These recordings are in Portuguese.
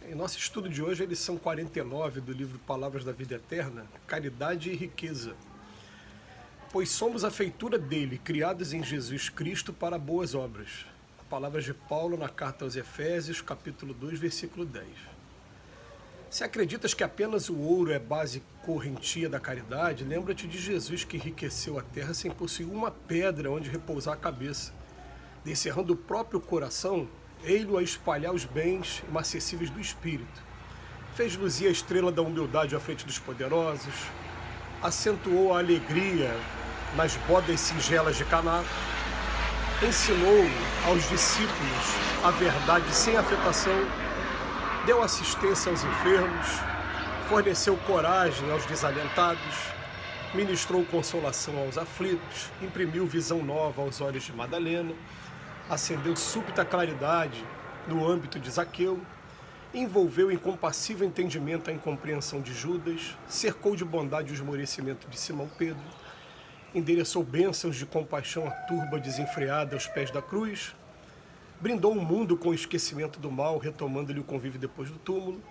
Em nosso estudo de hoje, a lição 49 do livro Palavras da Vida Eterna, Caridade e Riqueza. Pois somos a feitura dele, criados em Jesus Cristo para boas obras. Palavras de Paulo na carta aos Efésios, capítulo 2, versículo 10. Se acreditas que apenas o ouro é base correntia da caridade, lembra-te de Jesus que enriqueceu a terra sem possuir uma pedra onde repousar a cabeça. Descerrando o próprio coração, ei-lo a espalhar os bens inacessíveis do Espírito. Fez luzir a estrela da humildade à frente dos poderosos, acentuou a alegria nas bodas singelas de Caná, ensinou aos discípulos a verdade sem afetação, deu assistência aos enfermos, forneceu coragem aos desalentados, ministrou consolação aos aflitos, imprimiu visão nova aos olhos de Madalena, acendeu súbita claridade no âmbito de Zaqueu, envolveu em compassivo entendimento a incompreensão de Judas, cercou de bondade o esmorecimento de Simão Pedro, endereçou bênçãos de compaixão à turba desenfreada aos pés da cruz, brindou o mundo com o esquecimento do mal, retomando-lhe o convívio depois do túmulo.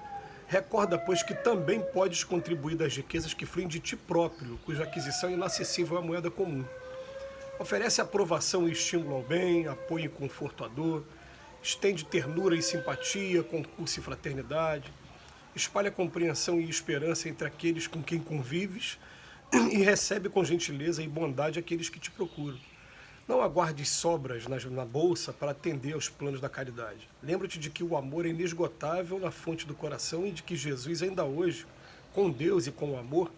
Recorda, pois, que também podes contribuir das riquezas que fluem de ti próprio, cuja aquisição é inacessível à moeda comum. Oferece aprovação e estímulo ao bem, apoio e conforto à dor, estende ternura e simpatia, concurso e fraternidade, espalha compreensão e esperança entre aqueles com quem convives e recebe com gentileza e bondade aqueles que te procuram. Não aguardes sobras na bolsa para atender aos planos da caridade. Lembra-te de que o amor é inesgotável na fonte do coração e de que Jesus ainda hoje, com Deus e com o amor,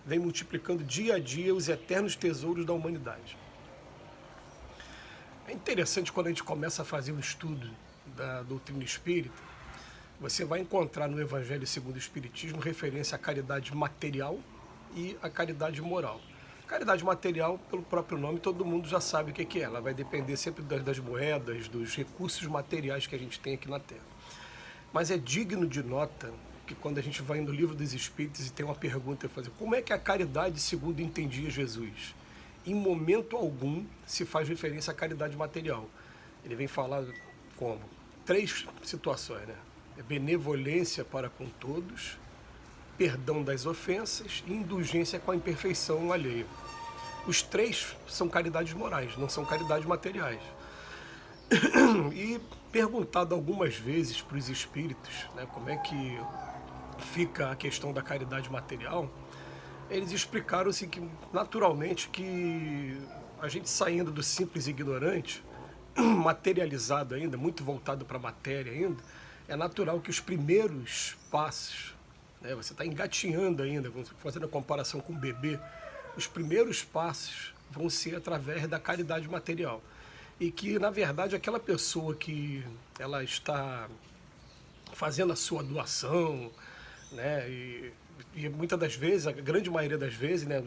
vem multiplicando dia a dia os eternos tesouros da humanidade. É interessante quando a gente começa a fazer um estudo da doutrina espírita, você vai encontrar no Evangelho segundo o Espiritismo referência à caridade material e à caridade moral. Caridade material, pelo próprio nome, todo mundo já sabe o que é. Ela vai depender sempre das moedas, dos recursos materiais que a gente tem aqui na Terra. Mas é digno de nota que quando a gente vai no Livro dos Espíritos e tem uma pergunta a fazer, como é que a caridade segundo entendia Jesus? Em momento algum se faz referência à caridade material. Ele vem falar como? 3 situações, né? É benevolência para com todos, perdão das ofensas e indulgência com a imperfeição alheia. Os 3 são caridades morais, não são caridades materiais. E perguntado algumas vezes para os espíritos, né, como é que fica a questão da caridade material, eles explicaram assim, que naturalmente que a gente saindo do simples e ignorante, materializado ainda, muito voltado para a matéria ainda, é natural que os primeiros passos, né, você está engatinhando ainda, fazendo a comparação com o bebê, os primeiros passos vão ser através da caridade material. E que, na verdade, aquela pessoa que ela está fazendo a sua doação, né, e muitas das vezes, a grande maioria das vezes, né,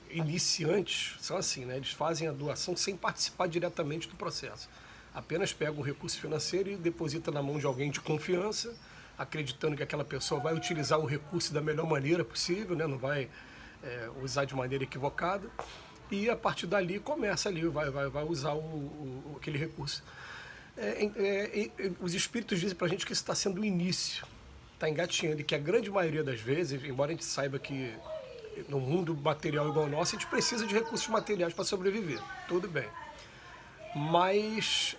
iniciantes são assim, né, eles fazem a doação sem participar diretamente do processo. Apenas pegam o recurso financeiro e depositam na mão de alguém de confiança, acreditando que aquela pessoa vai utilizar o recurso da melhor maneira possível, né, não vai usar de maneira equivocada, e a partir dali começa ali, vai usar aquele recurso. Os espíritos dizem para a gente que isso está sendo o início, está engatinhando, e que a grande maioria das vezes, embora a gente saiba que no mundo material igual ao nosso, a gente precisa de recursos materiais para sobreviver, tudo bem. Mas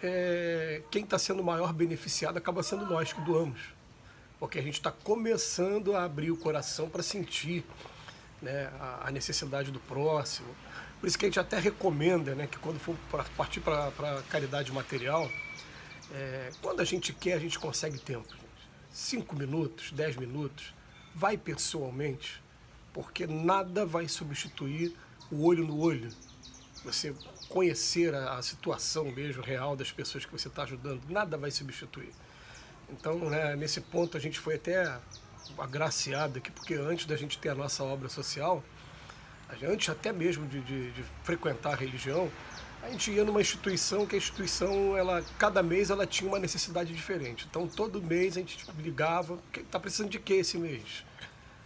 quem está sendo o maior beneficiado acaba sendo nós que doamos, porque a gente está começando a abrir o coração para sentir, né, a necessidade do próximo. Por isso que a gente até recomenda, né, que quando for partir para a caridade material, quando a gente quer, a gente consegue tempo. 5 minutos, 10 minutos, vai pessoalmente, porque nada vai substituir o olho no olho. Você conhecer a situação mesmo real das pessoas que você está ajudando, nada vai substituir. Então, né, nesse ponto a gente foi até agraciado aqui, porque antes da gente ter a nossa obra social, antes até mesmo de frequentar a religião, a gente ia numa instituição que a instituição, cada mês ela tinha uma necessidade diferente. Então todo mês a gente ligava, está precisando de quê esse mês?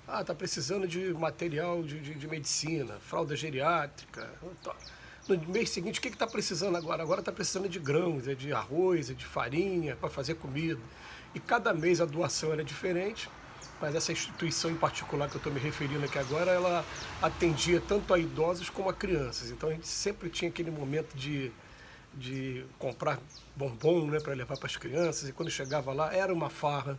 Ah, está precisando de material de medicina, fralda geriátrica. No mês seguinte, o que está precisando agora? Agora está precisando de grãos, de arroz, de farinha para fazer comida. e cada mês a doação era diferente, mas essa instituição em particular que eu estou me referindo aqui agora, ela atendia tanto a idosos como a crianças. Então a gente sempre tinha aquele momento de comprar bombom, né, para levar para as crianças, e quando chegava lá era uma farra.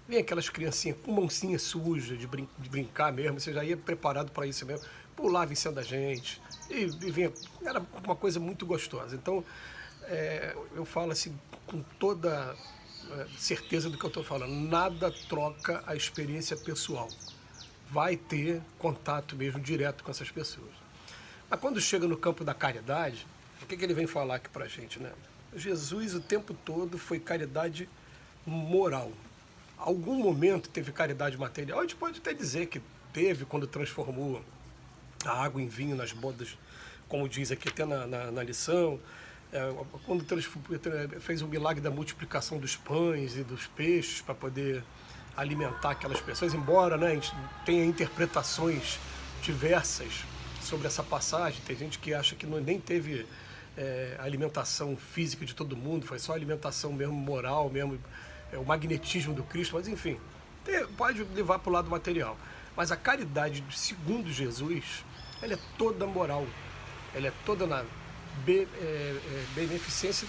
Vinha aquelas criancinhas com mãozinha suja de brincar mesmo, você já ia preparado para isso mesmo, pulava em cima da gente, e vinha, era uma coisa muito gostosa. Então, eu falo assim, com toda certeza do que eu estou falando, nada troca a experiência pessoal. Vai ter contato mesmo direto com essas pessoas. Mas quando chega no campo da caridade, o que ele vem falar aqui para a gente, né? Jesus o tempo todo foi caridade moral. Algum momento teve caridade material, a gente pode até dizer que teve quando transformou a água em vinho nas bodas, como diz aqui até na lição, quando fez o milagre da multiplicação dos pães e dos peixes para poder alimentar aquelas pessoas, embora, né, a gente tenha interpretações diversas sobre essa passagem, tem gente que acha que nem teve alimentação física de todo mundo, foi só alimentação mesmo moral, mesmo o magnetismo do Cristo, mas enfim, pode levar para o lado material. Mas a caridade, segundo Jesus, ela é toda moral, ela é toda na beneficência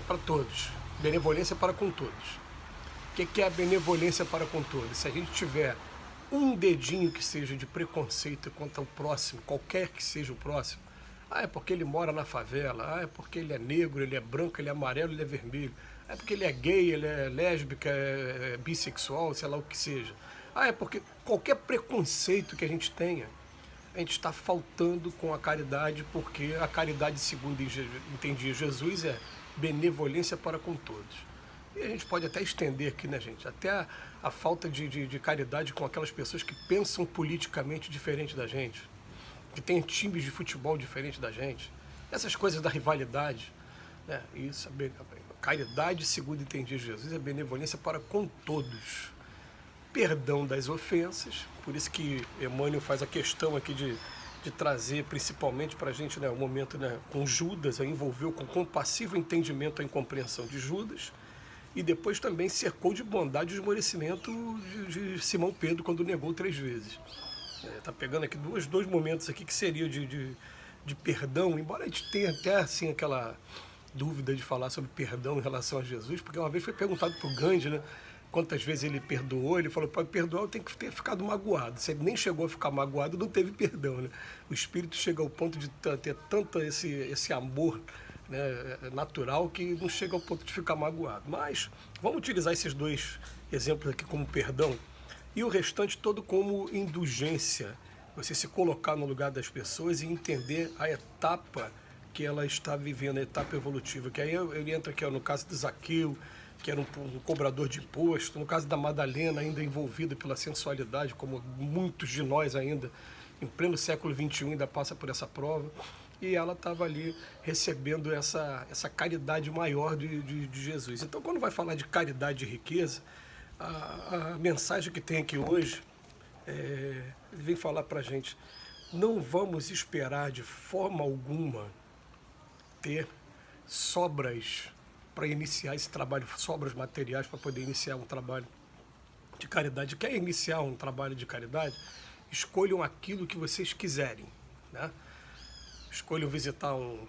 para todos, benevolência para com todos. O que é a benevolência para com todos? Se a gente tiver um dedinho que seja de preconceito contra o próximo, qualquer que seja o próximo, é porque ele mora na favela, é porque ele é negro, ele é branco, ele é amarelo, ele é vermelho, é porque ele é gay, ele é lésbica, é bissexual, sei lá o que seja. É porque qualquer preconceito que a gente tenha, a gente está faltando com a caridade, porque a caridade, segundo entendia Jesus, é benevolência para com todos. E a gente pode até estender aqui, né, gente? Até a falta de caridade com aquelas pessoas que pensam politicamente diferente da gente, que têm times de futebol diferente da gente. Essas coisas da rivalidade, né? Isso, a caridade, segundo entendia Jesus, é benevolência para com todos. Perdão das ofensas, por isso que Emmanuel faz a questão aqui de trazer principalmente para a gente, né, o momento, né, com Judas, envolveu com compassivo entendimento a incompreensão de Judas, e depois também cercou de bondade o esmorecimento de Simão Pedro quando negou 3 vezes. Está pegando aqui dois momentos aqui que seria de perdão, embora a gente tenha até assim aquela dúvida de falar sobre perdão em relação a Jesus, porque uma vez foi perguntado para o Gandhi, né, quantas vezes ele perdoou, ele falou, para perdoar eu tenho que ter ficado magoado. Se ele nem chegou a ficar magoado, não teve perdão, né? O espírito chega ao ponto de ter tanto esse amor, né, natural, que não chega ao ponto de ficar magoado. Mas vamos utilizar esses 2 exemplos aqui como perdão e o restante todo como indulgência. Você se colocar no lugar das pessoas e entender a etapa que ela está vivendo, a etapa evolutiva. Que aí ele entra aqui, ó, no caso de Zaqueu, que era um cobrador de imposto, no caso da Madalena, ainda envolvida pela sensualidade, como muitos de nós ainda, em pleno século XXI, ainda passa por essa prova, e ela estava ali recebendo essa caridade maior de Jesus. Então, quando vai falar de caridade e riqueza, a mensagem que tem aqui hoje, ele vem falar para a gente, não vamos esperar de forma alguma ter sobras para iniciar esse trabalho, sobras materiais para poder iniciar um trabalho de caridade. Quer iniciar um trabalho de caridade? Escolham aquilo que vocês quiserem, né? Escolham visitar um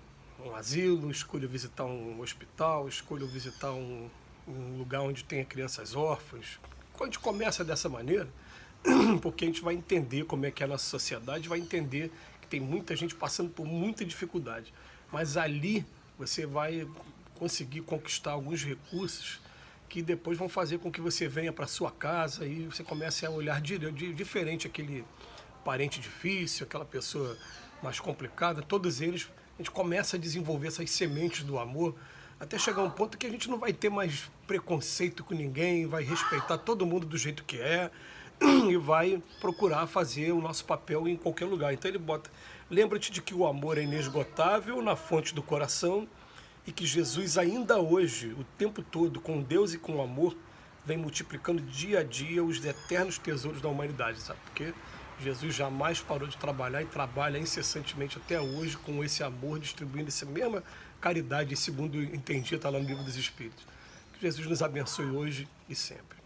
asilo, escolham visitar um hospital, escolham visitar um lugar onde tenha crianças órfãs. Quando a gente começa dessa maneira, porque a gente vai entender como é que é a nossa sociedade, vai entender que tem muita gente passando por muita dificuldade. Mas ali você vai conseguir conquistar alguns recursos que depois vão fazer com que você venha para sua casa e você comece a olhar diferente aquele parente difícil, aquela pessoa mais complicada. Todos eles, a gente começa a desenvolver essas sementes do amor até chegar a um ponto que a gente não vai ter mais preconceito com ninguém, vai respeitar todo mundo do jeito que é e vai procurar fazer o nosso papel em qualquer lugar. Então ele bota, lembra-te de que o amor é inesgotável na fonte do coração e que Jesus ainda hoje, o tempo todo, com Deus e com o amor, vem multiplicando dia a dia os eternos tesouros da humanidade, sabe? Porque Jesus jamais parou de trabalhar e trabalha incessantemente até hoje com esse amor, distribuindo essa mesma caridade, segundo entendi, está lá no Livro dos Espíritos. Jesus nos abençoe hoje e sempre.